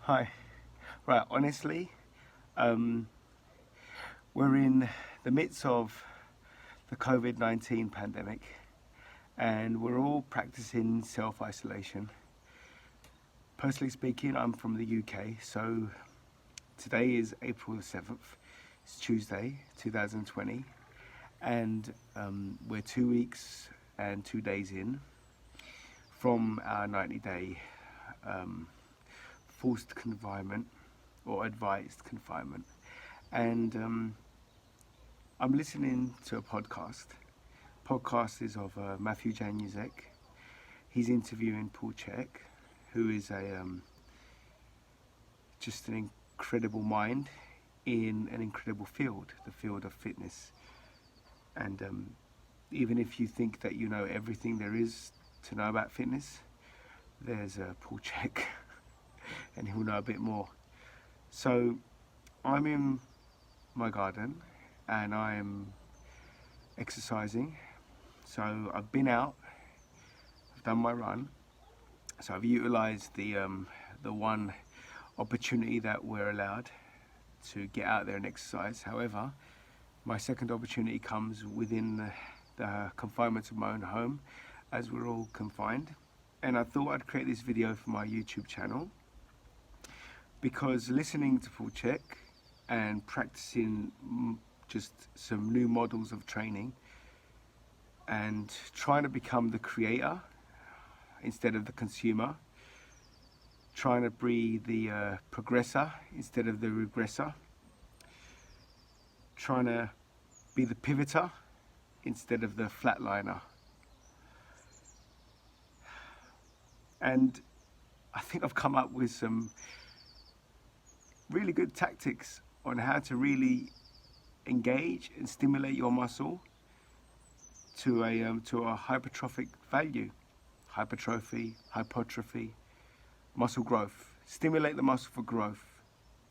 Hi. Right, honestly, we're in the midst of the COVID-19 pandemic and we're all practicing self-isolation. Personally speaking, I'm from the UK, so today is April the 7th. It's Tuesday, 2020, and we're 2 weeks and 2 days in from our 90-day forced confinement or advised confinement. And I'm listening to a podcast. Podcast is of Matthew Januzek. He's interviewing Paul Chek, who is just an incredible mind in an incredible field, the field of fitness. And even if you think that you know everything there is to know about fitness, there's Paul Chek, and he'll know a bit more. So I'm in my garden and I'm exercising. So I've been out, I've done my run. So I've utilised the one opportunity that we're allowed to get out there and exercise. However, my second opportunity comes within the confinement of my own home, as we're all confined. And I thought I'd create this video for my YouTube channel because listening to Paul Chek and practicing just some new models of training and trying to become the creator instead of the consumer, trying to be the progressor instead of the regressor, trying to be the pivoter instead of the flatliner. And I think I've come up with some really good tactics on how to really engage and stimulate your muscle to a hypertrophic value. Hypertrophy, muscle growth. Stimulate the muscle for growth.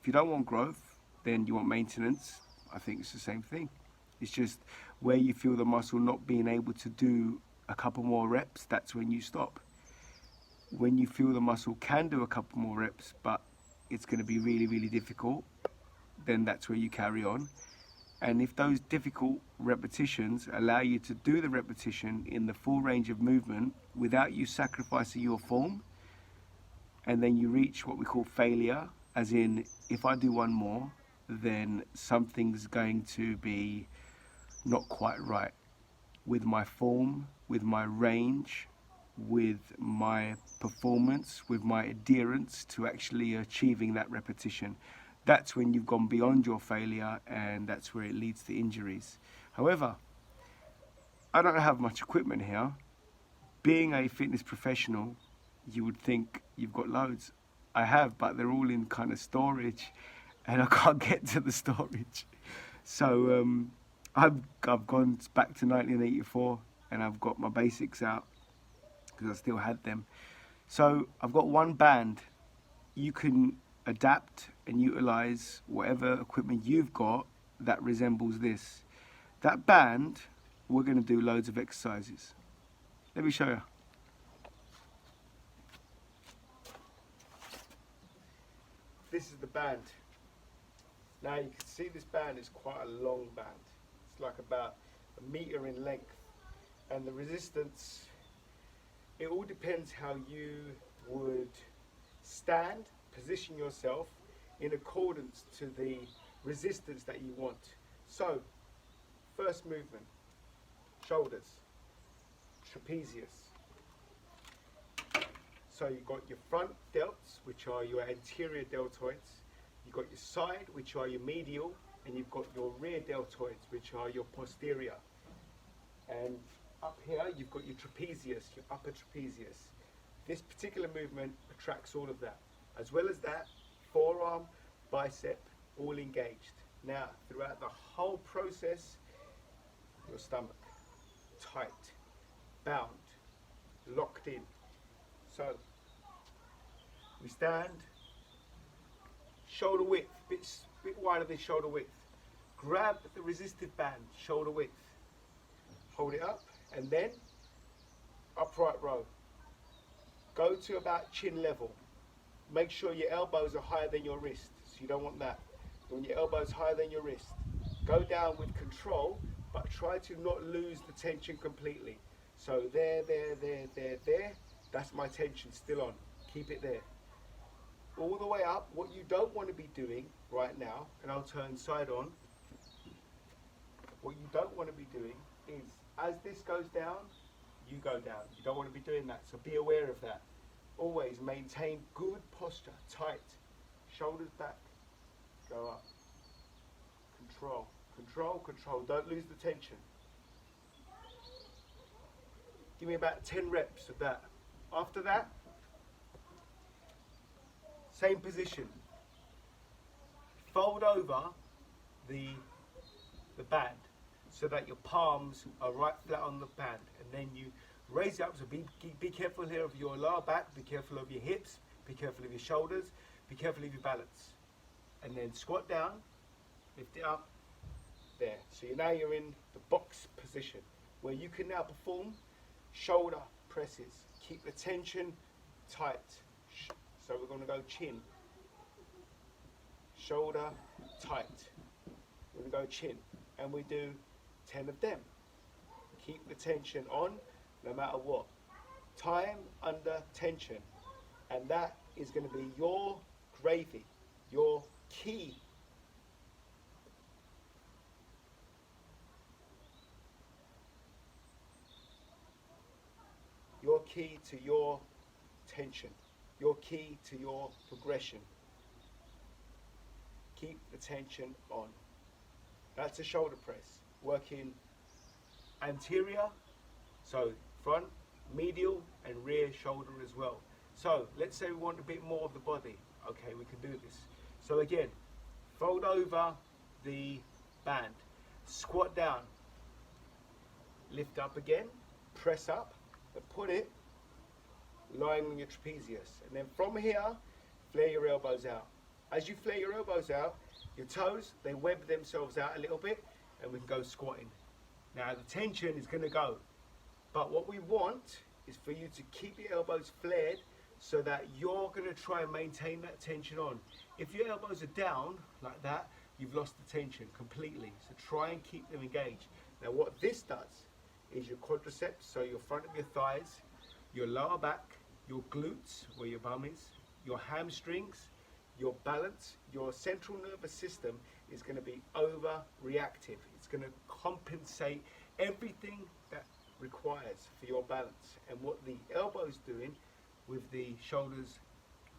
If you don't want growth, then you want maintenance. I think it's the same thing. It's just where you feel the muscle not being able to do a couple more reps, that's when you stop. When you feel the muscle can do a couple more reps, but it's going to be really, really difficult, then that's where you carry on. And if those difficult repetitions allow you to do the repetition in the full range of movement without you sacrificing your form, and then you reach what we call failure, as in, if I do one more, then something's going to be not quite right with my form, with my range, with my performance, with my adherence to actually achieving that repetition. That's when you've gone beyond your failure, and that's where it leads to injuries. However, I don't have much equipment here. Being a fitness professional, you would think you've got loads. I have, but they're all in kind of storage, and I can't get to the storage. So I've gone back to 1984, and I've got my basics out because I still had them. So I've got one band. You can adapt and utilize whatever equipment you've got that resembles this. That band, we're going to do loads of exercises. Let me show you. This is the band. Now you can see this band is quite a long band. It's like about 1 meter in length, and the resistance, it all depends how you would stand, position yourself in accordance to the resistance that you want. So, first movement, shoulders, trapezius. So you've got your front delts, which are your anterior deltoids. You've got your side, which are your medial, and you've got your rear deltoids, which are your posterior. And up here, you've got your trapezius, your upper trapezius. This particular movement attracts all of that. As well as that, forearm, bicep, all engaged. Now, throughout the whole process, your stomach, tight, bound, locked in. So, we stand, shoulder width, bit wider than shoulder width. Grab the resistive band, shoulder width. Hold it up, and then upright row. Go to about chin level. make sure your elbows are higher than your wrist. So you don't want that. You want your elbows higher than your wrist. Go down with control, but try to not lose the tension completely. So there. That's my tension still on. Keep it there. All the way up. What you don't want to be doing right now, and I'll turn side on. What you don't want to be doing is, as this goes down, you go down. You don't want to be doing that, so be aware of that. Always maintain good posture, tight. Shoulders back, go up. Control, control, control. Don't lose the tension. Give me about 10 reps of that. After that, same position. Fold over the band so that your palms are right flat on the band, and then you raise it up. So be careful here of your lower back, be careful of your hips, be careful of your shoulders, be careful of your balance. And then squat down, lift it up, there. So now you're in the box position where you can now perform shoulder presses. Keep the tension tight. So we're going to go chin, shoulder tight. We're going to go chin, and we do 10 of them. Keep the tension on no matter what. Time under tension, and that is going to be your gravy, your key. Your key to your tension, your key to your progression. Keep the tension on. That's a shoulder press. Working anterior, so front, medial, and rear shoulder as well. So let's say we want a bit more of the body. Okay, we can do this. So again, fold over the band, squat down, lift up again, press up, and put it lying on your trapezius. And then from here, flare your elbows out. As you flare your elbows out, your toes, they web themselves out a little bit, and we can go squatting. Now the tension is going to go, but what we want is for you to keep your elbows flared so that you're going to try and maintain that tension on. If your elbows are down like that, you've lost the tension completely. So try and keep them engaged. Now what this does is your quadriceps, so your front of your thighs, your lower back, your glutes, where your bum is, your hamstrings, your balance, your central nervous system is going to be overreactive. It's going to compensate everything that requires for your balance. And what the elbow's doing with the shoulders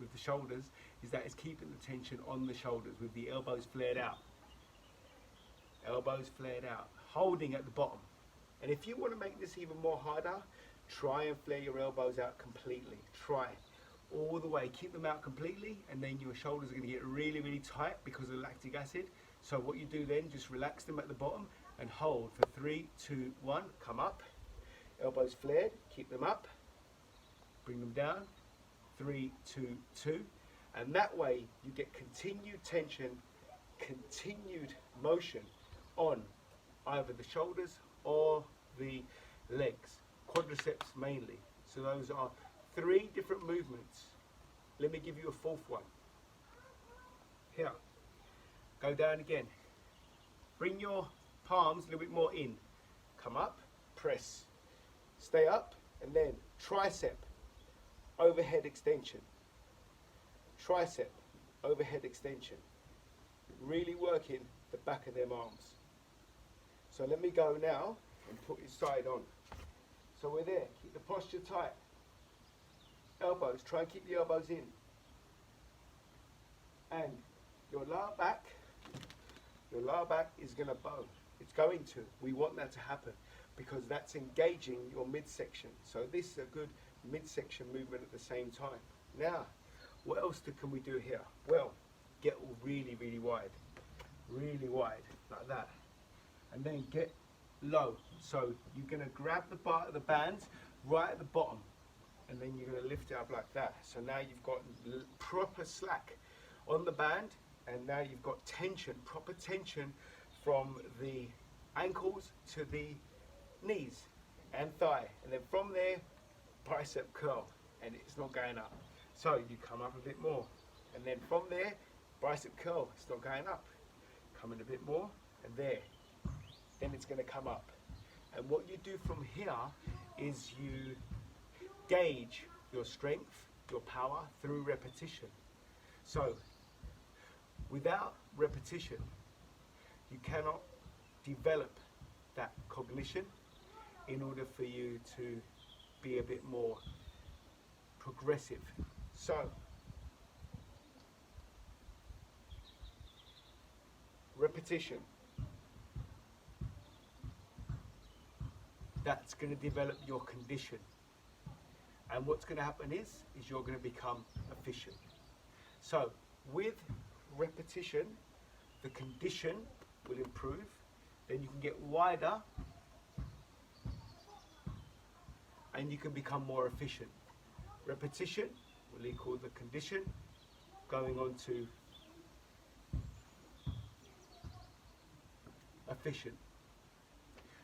is that it's keeping the tension on the shoulders with the elbows flared out. Elbows flared out, holding at the bottom. And if you want to make this even more harder, try and flare your elbows out completely. Try all the way, keep them out completely, and then your shoulders are going to get really, really tight because of lactic acid. So what you do then, just relax them at the bottom and hold for 3, 2, 1, come up, elbows flared, keep them up, bring them down, 3, 2, 2, and that way you get continued tension, continued motion on either the shoulders or the legs, quadriceps mainly. So those are 3 different movements. Let me give you a 4th one. Here, go down again. Bring your palms a little bit more in. Come up, press, stay up, and then tricep, overhead extension. Tricep, overhead extension. Really working the back of them arms. So let me go now and put your side on. So we're there, keep the posture tight. Elbows, try and keep the elbows in. And your lower back is going to bow. It's going to. We want that to happen because that's engaging your midsection. So this is a good midsection movement at the same time. Now, what else can we do here? Well, get really, really wide, like that. And then get low. So you're going to grab the bands right at the bottom, and then you're going to lift it up like that. So now you've got proper slack on the band, and now you've got tension, proper tension from the ankles to the knees and thigh. And then from there, bicep curl, and it's not going up. So you come up a bit more, and then from there, bicep curl, it's not going up. Come in a bit more, and there. Then it's going to come up. And what you do from here is you gauge your strength, your power through repetition. So without repetition, you cannot develop that cognition in order for you to be a bit more progressive. So repetition. That's going to develop your condition. And what's going to happen is you're going to become efficient. So with repetition, the condition will improve. Then you can get wider and you can become more efficient. Repetition will equal the condition, going on to efficient.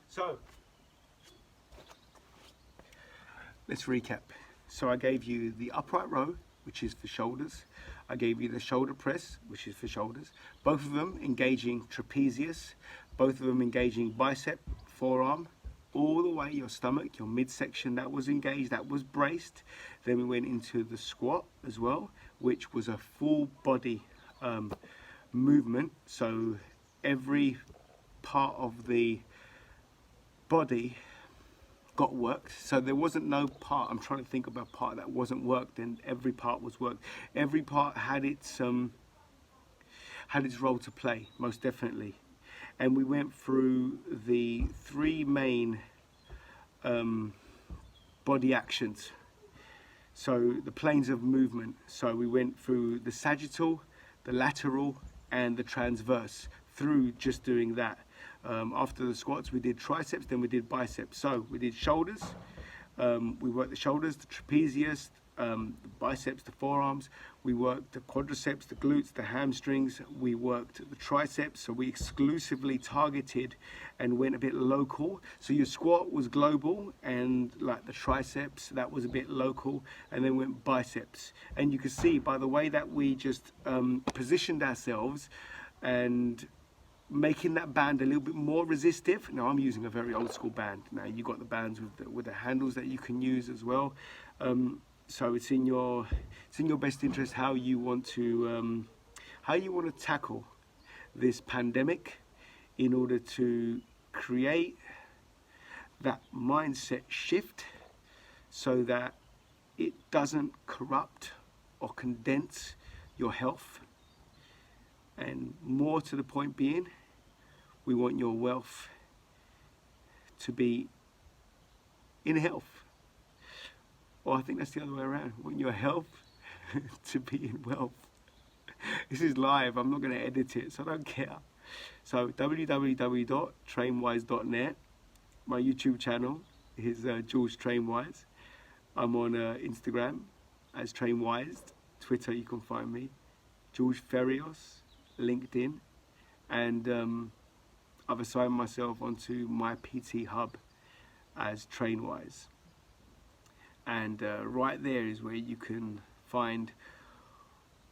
So let's recap. So I gave you the upright row, which is for shoulders. I gave you the shoulder press, which is for shoulders. Both of them engaging trapezius, both of them engaging bicep, forearm, all the way your stomach, your midsection, that was engaged, that was braced. Then we went into the squat as well, which was a full body movement. So every part of the body got worked. So there wasn't no part, I'm trying to think about part that wasn't worked, and every part was worked. Every part had its role to play, most definitely. And we went through the three main body actions. So the planes of movement. So we went through the sagittal, the lateral, and the transverse through just doing that. After the squats, we did triceps, then we did biceps. So we did shoulders, we worked the shoulders, the trapezius, the biceps, the forearms. We worked the quadriceps, the glutes, the hamstrings. We worked the triceps, so we exclusively targeted and went a bit local. So your squat was global, and like the triceps, that was a bit local, and then went biceps. And you can see by the way that we just positioned ourselves and making that band a little bit more resistive. Now I'm using a very old school band. Now you got the bands with the handles that you can use as well. So it's in your best interest how you want to tackle this pandemic in order to create that mindset shift so that it doesn't corrupt or condense your health. And more to the point being, we want your wealth to be in health. Or I think that's the other way around. We want your health to be in wealth. This is live, I'm not going to edit it, so I don't care. So www.trainwise.net. My YouTube channel is George Trainwise. I'm on Instagram as Trainwise. Twitter, you can find me. George Ferrios. LinkedIn, and I've assigned myself onto my PT hub as Trainwise, and right there is where you can find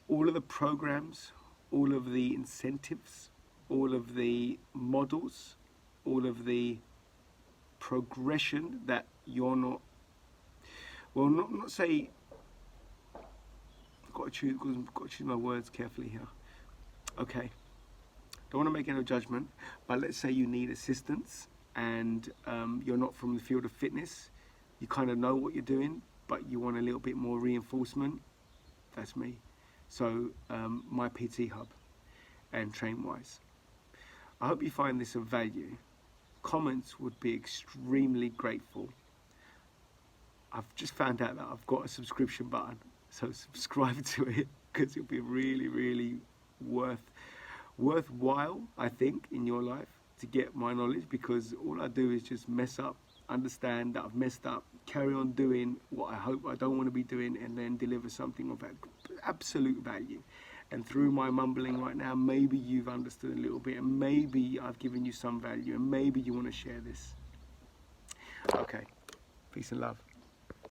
all of the programs, all of the incentives, all of the models, all of the progression that you're not say, got to choose my words carefully here. Okay, don't want to make any judgment, but let's say you need assistance and you're not from the field of fitness, you kind of know what you're doing, but you want a little bit more reinforcement. That's me. So my PT hub and Trainwise. I hope you find this of value. Comments would be extremely grateful. I've just found out that I've got a subscription button, so subscribe to it because it'll be really, really worthwhile, I think, in your life to get my knowledge, because all I do is just mess up, understand that I've messed up, carry on doing what I hope I don't want to be doing, and then deliver something of absolute value. And through my mumbling right now, maybe you've understood a little bit, and maybe I've given you some value, and maybe you want to share this. Okay, peace and love.